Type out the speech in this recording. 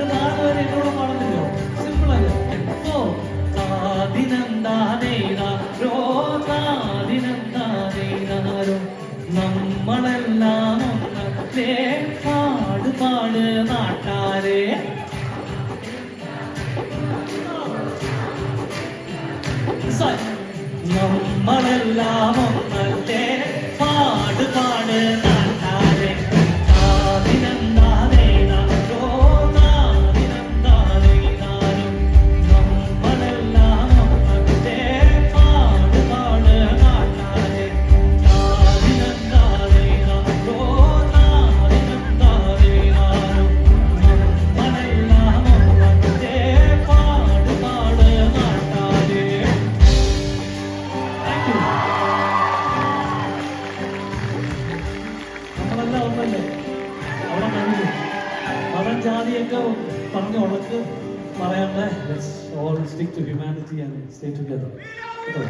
ഒരു 4 വരെ എന്നോട് പാടുന്നില്ലോ. സിമ്പിൾ അല്ലേ? ഓ താദിനന്ദാനേനാരോ താദിനന്ദാനേനാരോ നമ്മളെല്ലാം ഒന്നല്ലേ പാട് പാട് നാട്ടാരെ. നമ്മളെല്ലാം ഒന്നല്ലേ പാട് പാട് നാട്ടാരെ. താദിനന്ദാനേനാരോ താദിനന്ദാനേനാരോ നമ്മളെല്ലാം ഒന്നല്ലേ പാട് പാട് നാട്ടാരെ. താദിനന്ദാനേനാരോ താദിനന്ദാനേനാരോ നമ്മളെല്ലാം ഒന്നല്ലേ പാട് പാട് നാട്ടാരെ. നമ്മളെല്ലാം ഒന്നല്ലേ? അവിടെ കഴിഞ്ഞു. മതം ജാതിയൊക്കെ പറഞ്ഞ് ഉണക്ക് പറയാനുള്ള let's all stick to humanity and stay together. Okay.